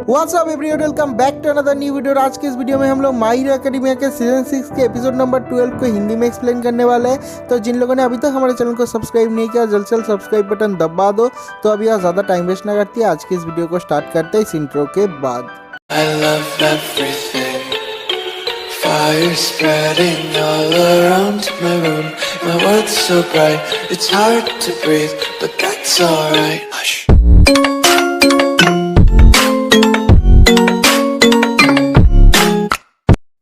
What's up everyone, welcome back to another new video. आज के इस वीडियो में हम लोग माय हीरो एकेडमिया के सीजन 6 के एपिसोड नंबर 12 को हिंदी में एक्सप्लेन करने वाले हैं। तो जिन लोगों ने अभी तक हमारे चैनल को सब्सक्राइब नहीं किया, जल्द से जल्द सब्सक्राइब बटन दबा दो। तो अभी आप ज़्यादा टाइम वेस्ट ना करती है, आज के इस वीडियो को स्टार्ट करते हैं इस इंट्रो के बाद। I love everything. Fire spreading all around my room. My world's so bright, it's hard to breathe, but that's alright. Hush.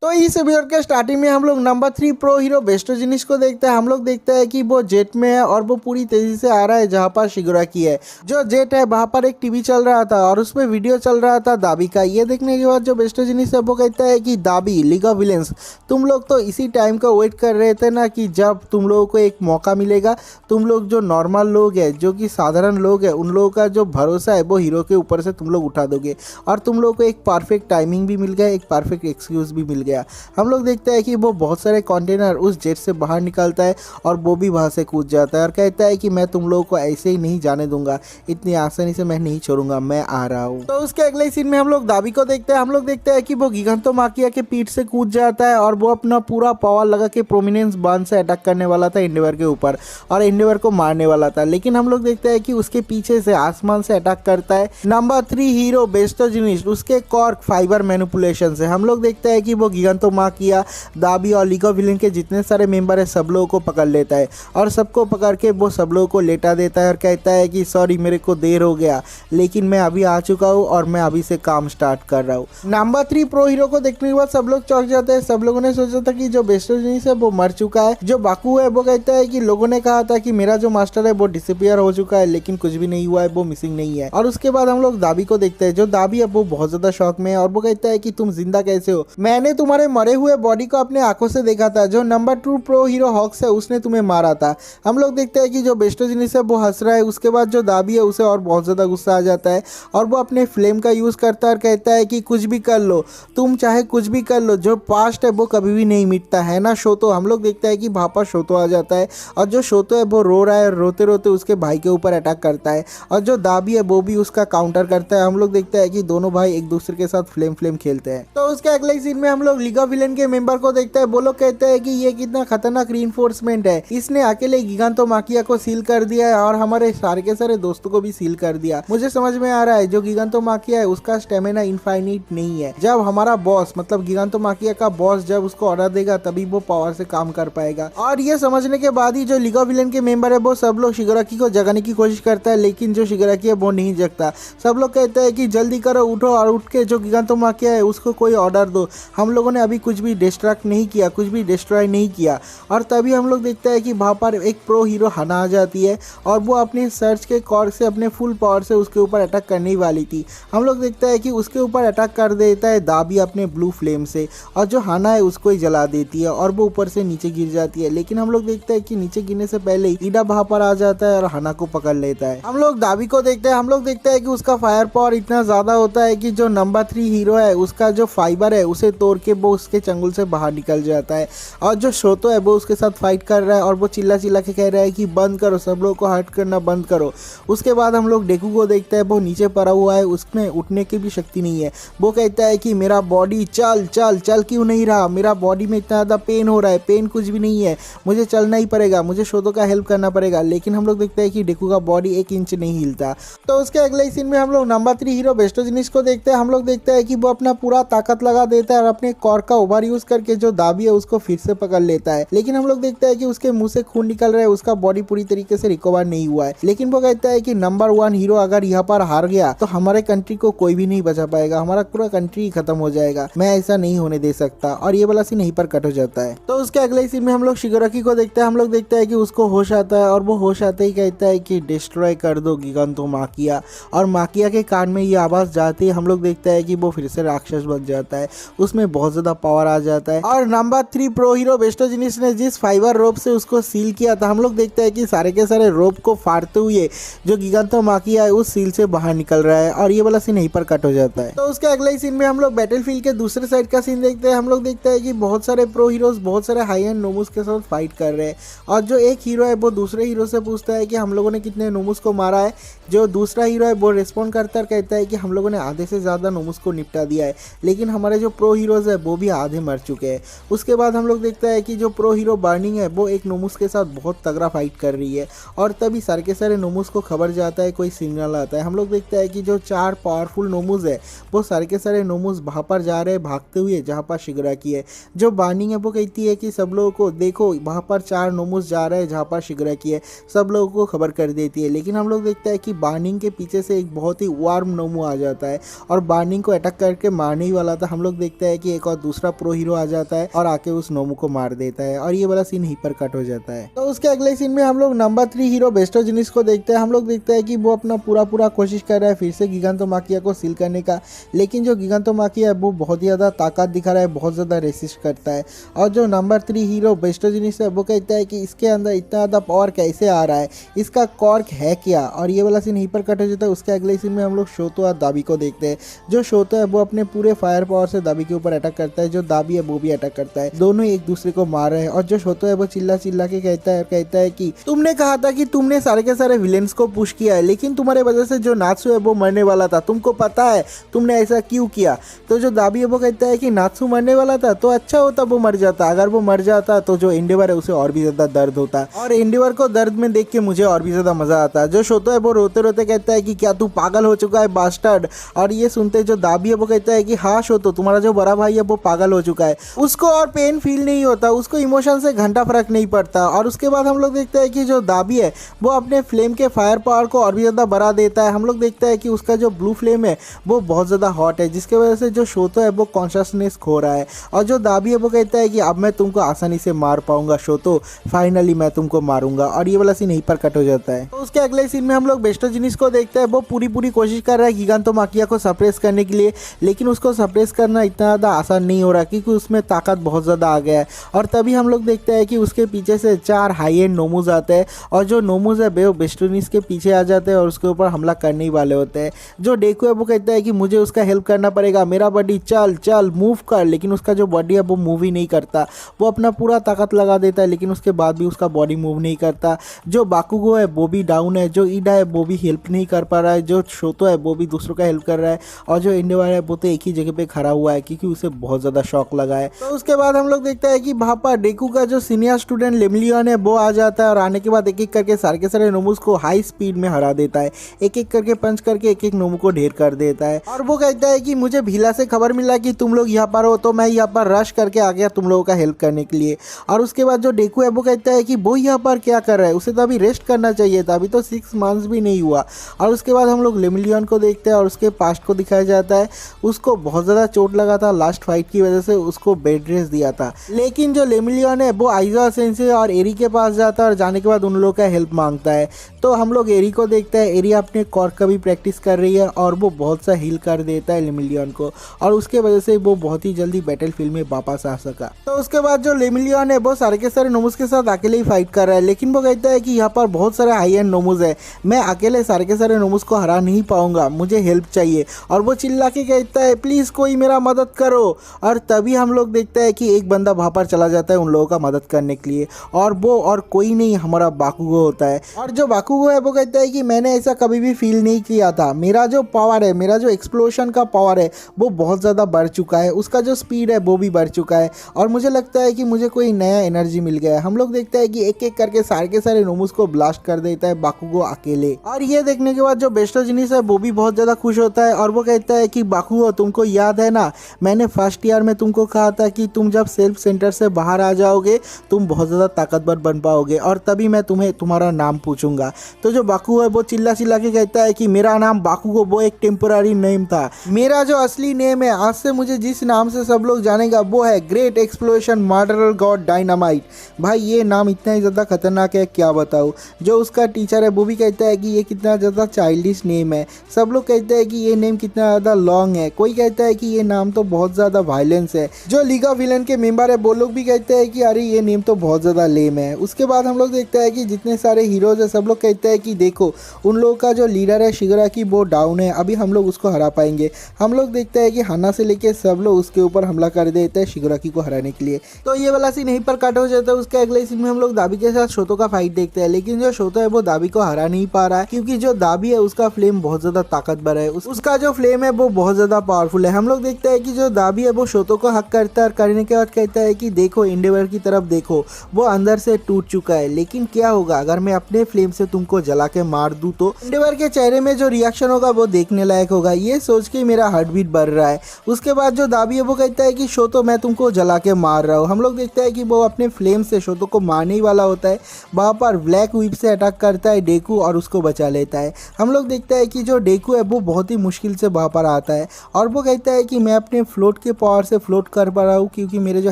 तो इस एपिसोड के स्टार्टिंग में हम लोग नंबर 3 प्रो हीरो बेस्टोजिनिस को देखते हैं। हम लोग देखते हैं कि वो जेट में है और वो पूरी तेजी से आ रहा है जहाँ पर शिगुराकी है। जो जेट है वहाँ पर एक टीवी चल रहा था और उसमें वीडियो चल रहा था दाबी का। ये देखने के बाद जो बेस्टोजिनिस है वो कहता है कि दाबी, लीग ऑफ विलेंस, तुम लोग तो इसी टाइम का वेट कर रहे थे ना कि जब तुम लोगों को एक मौका मिलेगा। तुम लोग जो नॉर्मल लोग हैं, जो कि साधारण लोग हैं, उन लोगों का जो भरोसा है वो हीरो के ऊपर से तुम लोग उठा दोगे और तुम लोगों को एक परफेक्ट टाइमिंग भी मिल गया, एक परफेक्ट एक्सक्यूज़ भी मिल गया। हम लोग देखते हैं कि वो बहुत सारे कंटेनर उस जेट से बाहर निकलता है और वो भी वहाँ से कूद जाता है और कहता है कि मैं तुम लोगों को ऐसे ही नहीं जाने दूंगा, इतनी आसानी से मैं नहीं छोड़ूंगा, मैं आ रहा हूँ। तो उसके अगले सीन में हम लोग दाबी को देखते हैं। हम लोग देखते हैं कि वो गिगांटोमाकिया के पीठ से कूद जाता है और वो अपना पूरा पावर लगा के प्रोमिनेंस बांध से अटैक करने वाला था एंडेवर के ऊपर और एंडेवर को मारने वाला था। लेकिन हम लोग देखते हैं कि उसके पीछे से आसमान से अटैक करता है नंबर 3 हीरो बेस्टोजिनिस, उसके कॉर्क फाइबर मैनिपुलेशन से। हम लोग देखते हैं कि वो गिगांटोमाकिया, दाबी और लीग ऑफ विलेन के जितने सारे मेंबर है सब लोगों को पकड़ लेता है और सबको पकड़ के वो सब लोगों को लेटा देता है और कहता है कि सॉरी मेरे को देर हो गया, लेकिन मैं अभी आ चुका हूँ और मैं अभी से काम स्टार्ट कर रहा हूँ। नंबर 3 प्रो हीरो को देखने के बाद सब लोग चौंक जाते हैं। सब लोगों ने सोचा था कि जो बेस्टोजिनिस है वो मर चुका है। जो बाकू है वो कहता है कि लोगों ने कहा था कि मेरा जो मास्टर है वो डिसअपियर हो चुका है, लेकिन कुछ भी नहीं हुआ है, वो मिसिंग नहीं है। और उसके बाद हम लोग दाबी को देखते हैं। जो दाबी है वो बहुत ज्यादा शौक में है और वो कहता है कि तुम जिंदा कैसे हो, मैंने तुम्हारे मरे हुए बॉडी को अपने आंखों से देखा था। जो नंबर 2 प्रो हीरो हॉक्स है उसने तुम्हें मारा था। हम लोग देखते हैं कि जो बेस्टोजिनिस है वो हंस रहा है। उसके बाद जो दाबी है उसे और बहुत ज़्यादा गुस्सा आ जाता है और वो अपने फ्लेम का यूज़ करता है और कहता है कि कुछ भी कर लो, तुम चाहे कुछ भी कर लो, जो पास्ट है वो कभी भी नहीं मिटता है ना शोतो। हम लोग देखते हैं कि वहाँ पर शोतो आ जाता है और जो शोतो है वो रो रहा है, रोते रोते उसके भाई के ऊपर अटैक करता है और जो दाबी है वो भी उसका काउंटर करता है। हम लोग देखते हैं कि दोनों भाई एक दूसरे के साथ फ्लेम खेलते हैं। तो उसके अगले सीन में हम लोग लीग ऑफ विलेन के मेंबर को देखते हैं। वो लोग कहते हैं कि ये कितना खतरनाक रीइंफोर्समेंट है, इसने अकेले गिगांटोमाकिया को सील कर दिया है और हमारे सारे के सारे दोस्तों को भी सील कर दिया। मुझे समझ में आ रहा है जो गिगांटोमाकिया है उसका स्टेमिना इनफाइनिट नहीं है। जब हमारा बॉस मतलब गिगांटोमाकिया का बॉस जब उसको ऑर्डर देगा तभी वो पावर से काम कर पाएगा। और ये समझने के बाद ही जो लीग ऑफ विलेन के मेंबर है वो सब लोग शिगुराकी को जगाने की कोशिश करता है, लेकिन जो शिगुराकी है वो नहीं जगता। सब लोग कहते हैं कि जल्दी करो, उठो और उठ के जो गिगांटोमाकिया है उसको कोई ऑर्डर दो। हम लोगों ने अभी कुछ भी डिस्ट्रैक्ट नहीं किया, कुछ भी डिस्ट्रॉय नहीं किया। और तभी हम लोग देखते हैं कि वहाँ पर एक प्रो हीरो हना आ जाती है और वो अपनी सर्च के कॉर्क से अपने फुल पावर से उसके ऊपर अटैक करने ही वाली थी। हम लोग देखते हैं कि उसके ऊपर अटैक कर देता है दाबी अपने ब्लू फ्लेम से और जो हना है उसको ही जला देती है और वो ऊपर से नीचे गिर जाती है। लेकिन हम लोग देखते हैं कि नीचे गिरने से पहले ही ईडा वहाँ पर आ जाता है और हना को पकड़ लेता है। हम लोग दाबी को देखते हैं। हम लोग देखते हैं कि उसका फायर पावर इतना ज़्यादा होता है कि जो नंबर 3 हीरो है उसका जो फाइबर है उसे तोड़ के वो उसके चंगुल से बाहर निकल जाता है और जो शोतो है वो उसके साथ फाइट कर रहा है और वो चिल्ला चिल्ला के कह रहा है कि बंद करो, सब लोगों को हर्ट करना बंद करो। उसके बाद हम लोग डेकू को देखते हैं। वो नीचे पड़ा हुआ है, उसमें उठने की भी शक्ति नहीं है। वो कहता है कि मेरा बॉडी चल चल चल क्यों नहीं रहा, मेरा बॉडी में इतना ज़्यादा पेन हो रहा है, पेन कुछ भी नहीं है, मुझे चलना ही पड़ेगा, मुझे शोतो का हेल्प करना पड़ेगा। लेकिन हम लोग देखते हैं कि डेकू का बॉडी 1 इंच नहीं हिलता। तो उसके अगले सीन में हम लोग नंबर 3 हीरो बेस्टोजिनिस को देखते हैं। हम लोग देखते हैं कि वो अपना पूरा ताकत लगा देता है और अपने कॉर्क का ओवर यूज करके जो दाबी है उसको फिर से पकड़ लेता है। लेकिन हम लोग देखते हैं कि उसके मुंह से खून निकल रहा है, उसका बॉडी पूरी तरीके से रिकवर नहीं हुआ है। लेकिन वो कहता है कि नंबर 1 हीरो अगर यहाँ पर हार गया तो हमारे कंट्री को कोई भी नहीं बचा पाएगा, हमारा पूरा कंट्री खत्म हो जाएगा, मैं ऐसा नहीं होने दे सकता। और ये वाला सीन यहीं पर कट हो जाता है। तो उसके अगले सीन में हम लोग शिगुराकी को देखते हैं। हम लोग देखते हैं कि उसको होश आता है और वो होश आते ही कहता है कि डिस्ट्रॉय कर दो गिगांटोमाकिया। और माकिया के कान में ये आवाज जाती है। हम लोग देखते हैं कि वो फिर से राक्षस बन जाता है, उसमें बहुत ज्यादा पावर आ जाता है। और नंबर 3 प्रो हीरो बेस्टो जिनिस ने जिस फाइबर रोप से उसको सील किया था, हम लोग देखते हैं कि सारे के सारे रोप को फाड़ते हुए जो गिगांटोमाकिया है उस सील से बाहर निकल रहा है, और ये वाला सीन यहीं पर कट हो जाता है। तो उसके अगले ही सीन में हम लोग बैटलफील्ड के दूसरे साइड का सीन देखते हैं। हम लोग देखते हैं कि बहुत सारे प्रो हीरोज बहुत सारे हाई एंड नोमुस के साथ फाइट कर रहे हैं, और जो एक हीरो है वो दूसरे हीरो से पूछता है कि हम लोगों ने कितने नोमुस को मारा है। जो दूसरा हीरो है वो रिस्पॉन्ड करता है, कहता है कि हम लोगों ने आधे से ज़्यादा नोमुस को निपटा दिया है, लेकिन हमारे जो प्रो हीरोज़ है वो भी आधे मर चुके हैं। उसके बाद हम लोग देखते हैं कि जो प्रो हीरो बर्निंग है वो एक नोमुस के साथ बहुत तगड़ा फाइट कर रही है, और तभी सारे के सारे नोमुस को खबर जाता है, कोई सिग्नल आता है। हम लोग देखते हैं कि जो 4 पावरफुल नोमुस है वो सारे के सारे नोमुस वहाँ पर जा रहे हैं भागते हुए जहाँ पर शिगराकी है। जो बर्निंग है वो कहती है कि सब लोगों को देखो वहाँ पर 4 नोमुस जा रहे हैं जहाँ पर शिगराकी है, सब लोगों को खबर कर देती है। लेकिन हम लोग देखते हैं कि बर्निंग के पीछे से एक बहुत ही वार्म नोमू आ जाता है और बर्निंग को अटैक करके मारने ही वाला था। हम लोग देखते हैं कि एक और दूसरा प्रो हीरो आ जाता है और आके उस नोमू को मार देता है, और ये वाला सीन यहीं पर कट हो जाता है। तो उसके अगले सीन में हम लोग नंबर 3 हीरो बेस्टो जिनिस को देखते हैं। हम लोग देखते हैं कि वो अपना पूरा कोशिश कर रहा है फिर से गिगांटोमाकिया को सील करने का, लेकिन जो गिगांटोमाकिया है वो बहुत ही ज़्यादा ताकत दिखा रहा है, बहुत ज़्यादा रेसिस्ट करता है। और जो नंबर 3 हीरो बेस्टो जिनिस है वो कहता है कि इसके अंदर इतना ज़्यादा पावर कैसे आ रहा है, इसका कॉर्क है क्या, और ये वाला सीन यहीं पर कट हो जाता है। उसके अगले सीन में हम लोग शोतो और दाबी को देखते हैं। जो शोतो है वो अपने पूरे फायर पावर से दाबी के ऊपर अटैक करता है, जो दाबी है वो भी अटैक करता है, दोनों एक दूसरे को मार रहे हैं। और जो शोतो है वो चिल्ला के कहता है कि तुमने कहा था कि तुमने सारे के सारे विलेंस को पुश किया है, लेकिन तुम्हारे वजह से जो नात्सु है वो मरने वाला था, तुमको पता है तुमने ऐसा क्यों किया। तो जो दाबी है वो कहता है कि नात्सु मरने वाला था तो अच्छा होता वो मर जाता, अगर वो मर जाता तो जो एंडेवर है उसे और भी ज्यादा दर्द होता, और एंडेवर को दर्द में देख के मुझे और भी ज्यादा मजा आता। जो शोतो है वो रोते रोते कहता है कि क्या तू पागल हो चुका है बास्टर्ड। और ये सुनते जो दाबी है वो कहता है कि हाँ शोतो, तुम्हारा जो बड़ा भाई है वो पागल हो चुका है, उसको और पेन फील नहीं होता, उसको इमोशन से घंटा फर्क नहीं पड़ता। और उसके बाद हम लोग देखते हैं कि जो दाबी है वो अपने फ्लेम के फायर पावर को और भी ज़्यादा बढ़ा देता है। हम लोग देखते हैं कि उसका जो ब्लू फ्लेम है वो बहुत ज़्यादा हॉट है, जिसके वजह से जो शोतो है वो कॉन्शियसनेस खो रहा है। और जो दाबी है वो कहता है कि अब मैं तुमको आसानी से मार पाऊंगा शोतो, फाइनली मैं तुमको मारूंगा, और ये वाला सीन यहीं पर कट हो जाता है। तो उसके अगले सीन में हम लोग बेस्टो जिनिस को देखते हैं। वो पूरी कोशिश कर रहा है गिगांटोमाकिया को सप्रेस करने के लिए, लेकिन उसको सप्रेस करना इतना ज़्यादा आसान नहीं हो रहा क्योंकि उसमें ताकत बहुत ज़्यादा आ गया है। और तभी हम लोग देखते हैं कि उसके पीछे से 4 हाई एंड नोमुज आते हैं, और जो नोमुज है वो बेस्टो जिनिस के पीछे आ जाते हैं और उसके ऊपर हमला करने ही वाले होते हैं। जो डेकू है वो कहता है कि मुझे उसका हेल्प करना पड़ेगा, मेरा बॉडी चल मूव कर, लेकिन उसका जो बॉडी है वो मूव ही नहीं करता। वो अपना पूरा ताकत लगा देता है लेकिन उसके बाद भी उसका बॉडी मूव नहीं करता। जो बाकुगो है वो भी डाउन है, जो ईडा है वो भी हेल्प नहीं कर पा रहा है, जो शोतो है वो भी दूसरों का हेल्प कर रहा है, और जो एंडेवर है वो तो एक ही जगह पे खड़ा हुआ है क्योंकि उसे बहुत ज़्यादा शॉक लगा है। तो उसके बाद हम लोग देखते हैं कि वहाँ पर डेकू का जो सीनियर स्टूडेंट लेमलियन है वो आ जाता है, और आने के बाद एक एक करके सारे के सारे नोमुस को हाई स्पीड में हरा देता है, एक एक करके पंच करके एक एक नोमू को ढेर कर देता है। और वो कहता है कि मुझे भीला से खबर मिला कि तुम लोग यहाँ पर हो, तो मैं यहाँ पर रश करके आ गया तुम लोगों का हेल्प करने के लिए। और उसके बाद जो डेकू है वो कहता है कि वो यहाँ पर क्या कर रहा है, उसे तो अभी रेस्ट करना चाहिए था, अभी तो 6 मंथ्स भी नहीं हुआ। और उसके बाद हम लोग लेमलियन को देखते हैं और उसके पास्ट को दिखाया जाता है। उसको बहुत ज़्यादा चोट लगा था, लास्ट फाइट की वजह से उसको बेड रेस्ट दिया था, लेकिन जो लेमलियन है वो आइजा सेंसे और एरी के पास जाता है और जाने के बाद उन लोगों का हेल्प मांगता है। तो हम लोग एरी को देखते हैं, एरी अपने कॉर्क का भी प्रैक्टिस कर रही है और वो बहुत सा हील कर देता है लेमलियन को, और उसके वजह से वो बहुत ही जल्दी बैटलफील्ड में वापस आ सका। तो उसके बाद जो लेमलियन है वो सारे के सारे नोमुस के साथ अकेले ही फाइट कर रहा है, लेकिन वो कहता है कि यहाँ पर बहुत सारे हाई एंड नोमुस है, मैं अकेले सारे के सारे नोमुस को हरा नहीं पाऊंगा, मुझे हेल्प चाहिए। और वो चिल्ला के कहता है प्लीज़ कोई मेरा मदद करो। और तभी हम लोग देखते हैं कि एक बंदा वहाँ पर चला जाता है उन लोगों का मदद करने के लिए, और वो और कोई नहीं हमारा बाकुगो होता है। और जो बाकुगो है वो कहता है कि मैंने ऐसा कभी भी फील नहीं किया था, मेरा जो पावर है, मेरा जो एक्सप्लोशन का पावर है वो बहुत ज़्यादा बढ़ चुका है, उसका जो स्पीड है वो भी बढ़ चुका है, और मुझे लगता है कि मुझे कोई नया एनर्जी मिल गया है। हम लोग देखते हैं कि एक एक करके सारे के सारे नोमुस को ब्लास्ट कर देता है बाकुगो अकेले। और ये देखने के बाद जो बेस्टो जिनिस है वो भी बहुत ज़्यादा खुश होता है, और वो कहता है कि बाकुगो तुमको याद है ना, मैंने फर्स्ट ईयर में तुमको कहा था कि तुम जब सेल्फ सेंटर से बाहर आ जाओगे तुम बहुत ज़्यादा ताकतवर बन पाओगे, और तभी मैं तुम्हें तुम्हारा नाम पूछूंगा। तो जो बाकुगो है वो चिल्ला के कहता है कि मेरा नाम बाकुगो वो एक टेम्पोररी नेम था, मेरा जो असली नेम है, आज से मुझे जिस नाम से सब लोग जानेगा वो है great explosion murderer God dynamite. भाई ये नाम इतना ही ज़्यादा खतरनाक है क्या बताऊँ। जो उसका टीचर है वो भी कहता है कि ये कितना ज़्यादा चाइल्डिश नेम है, सब लोग कहते हैं कि ये नेम कितना ज़्यादा लॉन्ग है, कोई कहता है कि ये नाम तो बहुत ज़्यादा वायलेंट विलेंस है। जो लीग ऑफ विलेन के मेंबर है वो लोग भी कहते हैं कि अरे ये नेम तो बहुत ज़्यादा लेम है। उसके बाद हम लोग देखते हैं कि जितने सारे हीरोज है सब लोग कहते हैं कि देखो उन लोगों का जो लीडर है शिगराकी वो डाउन है, अभी हम लोग उसको हरा पाएंगे। हम लोग देखते हैं कि हाना से लेके सब लोग उसके ऊपर हमला कर देते हैं शिगराकी को हराने के लिए। तो ये वाला सीन यहीं पर कट हो जाता है। उसके अगले सीन में हम लोग दाबी के साथ शोतो का फाइट देखते हैं, लेकिन जो शोतो है वो दाबी को हरा नहीं पा रहा है क्योंकि जो दाबी है उसका फ्लेम बहुत ज़्यादा ताकतवर है, उसका जो फ्लेम है वो बहुत ज़्यादा पावरफुल है। हम लोग देखते हैं कि जो दाबी है वो शोतो को हक करता है और करने के बाद कहता है कि देखो एंडेवर की तरफ देखो, वो अंदर से टूट चुका है, लेकिन क्या होगा अगर मैं अपने फ्लेम से तुमको जला के मार दूं तो। एंडेवर के चेहरे में जो रिएक्शन होगा वो देखने लायक होगा। ये सोच के मेरा हार्ट बीट बढ़ रहा है। उसके बाद जो दाबी है वो कहता है कि शोतो मैं तुमको जला के मार रहा हूँ। हम लोग देखते हैं कि वो अपने फ्लेम से शोतो को मारने ही वाला होता है, वहाँ पर ब्लैक व्हीप से अटैक करता है डेकू और उसको बचा लेता है। हम लोग देखते हैं कि जो डेकू है वो बहुत ही मुश्किल से वहाँ पर आता है और वो कहता है कि मैं अपने फ्लोट के पावर से फ्लोट कर पा रहा हूँ क्योंकि मेरे जो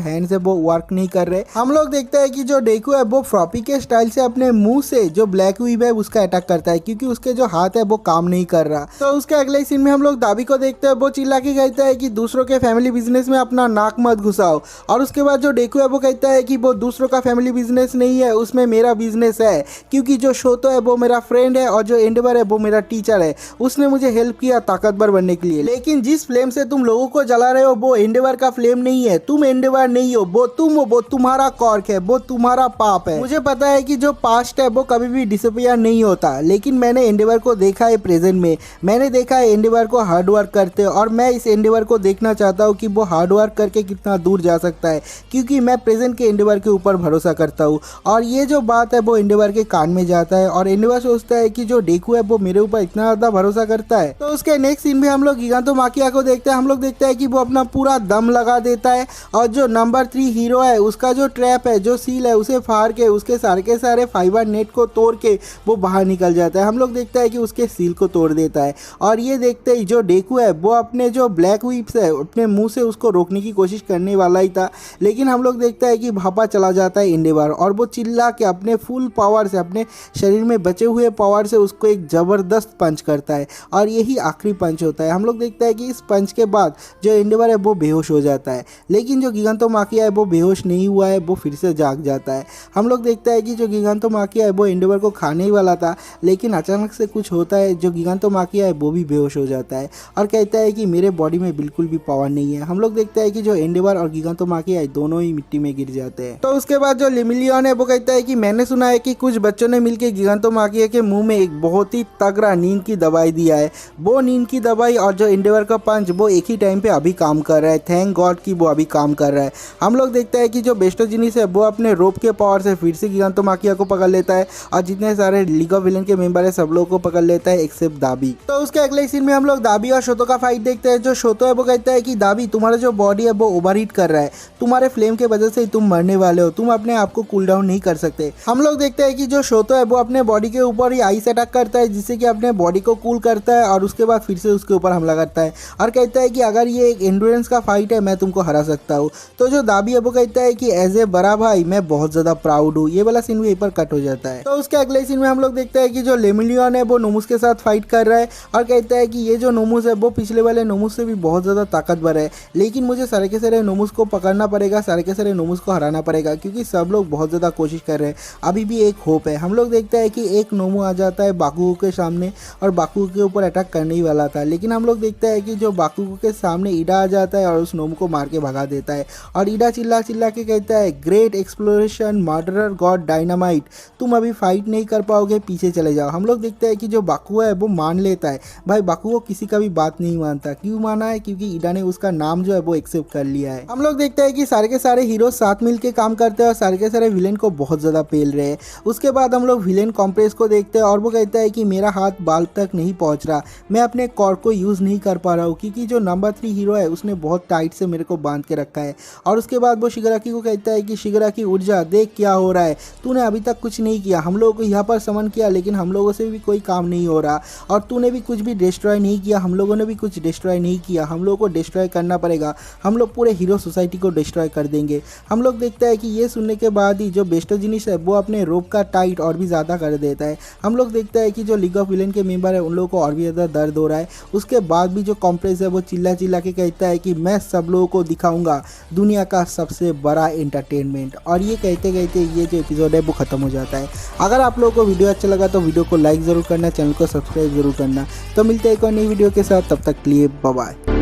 हैंड्स है वो वर्क नहीं कर रहे। हम लोग देखते हैं कि जो डेकू है वो फ्रॉपी के स्टाइल से अपने मुंह से जो ब्लैक व्हीप है उसका अटैक करता है क्योंकि उसके जो हाथ है वो काम नहीं कर रहा। तो उसके अगले सीन में हम लोग दाबी को देखते हैं, वो चिल्ला के कहता है कि दूसरों के फैमिली बिजनेस में अपना नाक मत घुसाओ। और उसके बाद जो डेकू है वो कहता है कि वो दूसरों का फैमिली बिजनेस नहीं है, उसमें मेरा बिजनेस है क्योंकि जो शोतो है वो मेरा फ्रेंड है और जो एंडेवर है वो मेरा टीचर है, उसने मुझे हेल्प किया ताकतवर बनने के लिए। लेकिन जिस फ्लेम से तुम लोगों को जला रहे हो वो एंडेवर का फ्लेम नहीं है, तुम एंडेवर नहीं हो, वो तुम हो, वो तुम्हारा कॉर्क है, वो तुम्हारा पाप है। मुझे पता है कि जो पास्ट है वो कभी भी डिसअपियर नहीं होता, लेकिन मैंने एंडेवर को देखा है प्रेजेंट में, मैंने देखा है एंडेवर को हार्डवर्क करते और मैं इस एंडेवर को देखना चाहता हूँ कि वो हार्डवर्क करके कितना दूर जा सकता है क्योंकि मैं प्रेजेंट के एंडेवर के ऊपर भरोसा करता हूँ। और ये जो बात है वो एंडेवर के कान में जाता है और एंडेवर सोचता है कि जो डेकू है वो मेरे ऊपर इतना ज़्यादा भरोसा करता है। तो उसके नेक्स्ट सीन में हम लोग गिगांटोमाकिया को देखते हैं। हम लोग देखते हैं कि वो अपना पूरा दम लगा देता है और जो नंबर 3 हीरो है उसका जो ट्रैप है, जो सील है, उसे फाड़ के उसके सारे के सारे फाइबर नेट को तोड़ के वो बाहर निकल जाता है। हम लोग देखते हैं कि उसके सील को तोड़ देता है और ये देखते ही जो डेकू है वो अपने जो ब्लैक व्हीप्स है अपने मुंह से उसको रोकने की कोशिश करने वाला ही था, लेकिन हम लोग देखते हैं कि भापा चला जाता है एंडेवर और वो चिल्ला के अपने फुल पावर से, अपने शरीर में बचे हुए पावर से उसको एक ज़बरदस्त पंच करता है और यही आखिरी पंच होता है। हम लोग देखते हैं कि इस पंच के बाद जो एंडेवर है वो बेहोश हो जाता है, लेकिन जो गिगांटोमाकिया है वो बेहोश नहीं हुआ है, वो फिर से जाग जाता है। हम लोग देखते हैं कि जो गिगांटोमाकिया है वो एंडेवर को खाने ही वाला था, लेकिन अचानक से कुछ होता है, जो गिगांटोमाकिया है वो भी बेहोश हो जाता है और कहता है कि मेरे बॉडी में बिल्कुल भी पावर नहीं है। हम लोग देखते हैं कि जो एंडेवर और गिगांटोमाकिया है दोनों ही मिट्टी में गिर जाते हैं। तो उसके बाद जो लेमिलियन है वो कहता है कि मैंने सुना है कि कुछ बच्चों ने मिलकर गिगांटोमाकिया के मुंह में एक बहुत ही तगड़ा नींद की दवाई दिया है। वो नींद की दवाई और जो एंडेवर का पंच वो एक ही टाइम पे अभी काम कर रहा है। थैंक गॉड कि वो अभी काम कर रहा है। हम लोग देखते हैं कि जो बेस्टो जिनिस है वो अपने रोप के पावर से फिर से गिगांटोमाकिया को पकड़ लेता है और जितने सारे लीग ऑफ विलेन के मेंबर है सब लोगों को पकड़ लेता है एक्सेप्ट दाबी। तो उसके अगले सीन में हम लोग दाबी और शोतो का फाइट देखते हैं। जो शोतो है वो कहता है कि दाबी तुम्हारा जो बॉडी है वो ओवरहीट कर रहा है, तुम्हारे फ्लेम के वजह से ही तुम मरने वाले हो, तुम अपने आप को कूल डाउन नहीं कर सकते। हम लोग देखते हैं कि जो शोतो है वो अपने बॉडी के ऊपर ही आइस अटैक करता है जिससे कि अपने बॉडी को कूल करता है और उसके बाद फिर से उसके ऊपर हमला करता है और कहता है कि अगर ये एक एंड्योरेंस का फाइट है मैं तुमको हरा सकता हूँ। तो जो दाबी है वो कहता है कि एज ए बड़ा भाई मैं बहुत ज़्यादा प्राउड हूँ। ये वाला सीन भी यहीं पर कट हो जाता है। तो उसके अगले सीन में हम लोग देखते हैं कि जो लेमिलियन है वो नोमुस के साथ फाइट कर रहा है और कहता है कि ये जो नोमुस है वो पिछले वाले नोमुस से भी बहुत ज़्यादा ताकतवर है, लेकिन मुझे सारे के सारे नोमुस को पकड़ना पड़ेगा, सारे के सारे नोमुस को हराना पड़ेगा क्योंकि सब लोग बहुत ज़्यादा कोशिश कर रहे हैं। अभी भी एक होप है। हम लोग देखते हैं कि एक नोमू आ जाता है बाकुगो के सामने और बाकुगो के ऊपर अटैक करने ही वाला था, लेकिन हम लोग देखते हैं कि जो बाकुगो के सामने ईडा आ जाता है और उस नोमू को मार के भगा देता है और ईडा चिल्ला चिल्ला के कहता है great exploration murderer God dynamite, तुम अभी फाइट नहीं कर पाओगे, पीछे चले जाओ। हम लोग देखते हैं कि जो बाकुगो है वो मान लेता है। भाई बाकुगो किसी का भी बात नहीं मानता। क्यों माना है? क्योंकि ईडा ने उसका नाम जो है वो एक्सेप्ट कर लिया है। हम लोग देखते हैं कि सारे के सारे हीरो साथ मिल के काम करते हैं और सारे के सारे विलेन को बहुत ज़्यादा पेल रहे हैं। उसके बाद हम लोग विलेन कॉम्प्रेस को देखते हैं और वो कहता है कि मेरा हाथ बाल तक नहीं पहुंच रहा, मैं अपने कॉर को यूज़ नहीं कर पा रहा हूँ क्योंकि जो नंबर 3 हीरो है उसने बहुत टाइट से मेरे को बांध के रखा है। और उसके बाद वो शिगराकी को कहता है कि शिगराकी उठ जा, देख क्या हो रहा है, तूने अभी तक कुछ नहीं किया, हम लोगों को यहाँ पर समन किया लेकिन हम लोगों से भी कोई काम नहीं हो रहा और तूने भी कुछ भी डिस्ट्रॉय नहीं किया, हम लोगों ने भी कुछ डिस्ट्रॉय नहीं किया, हम लोगों को डिस्ट्रॉय करना पड़ेगा, हम लोग पूरे हीरो सोसाइटी को डिस्ट्रॉय कर देंगे। हम लोग देखते हैं कि ये सुनने के बाद ही जो बेस्टो जिनिस है वो अपने रोप का टाइट और भी ज़्यादा कर देता है। हम लोग देखते हैं कि जो लीग ऑफ विलेन के मेंबर है उन लोगों को और भी ज़्यादा दर्द हो रहा है। उसके बाद भी जो कॉम्प्रेस है वो चिल्ला चिल्ला के कहता है कि मैं सब लोगों को दिखाऊंगा दुनिया का सबसे बड़ा एंटरटेनमेंट। और ये कहते कहते ये जो एपिसोड है वो ख़त्म हो जाता है। अगर आप लोगों को वीडियो अच्छा लगा तो वीडियो को लाइक ज़रूर करना, चैनल को सब्सक्राइब जरूर करना। तो मिलते हैं एक और नई वीडियो के साथ, तब तक के लिए बाय बाय।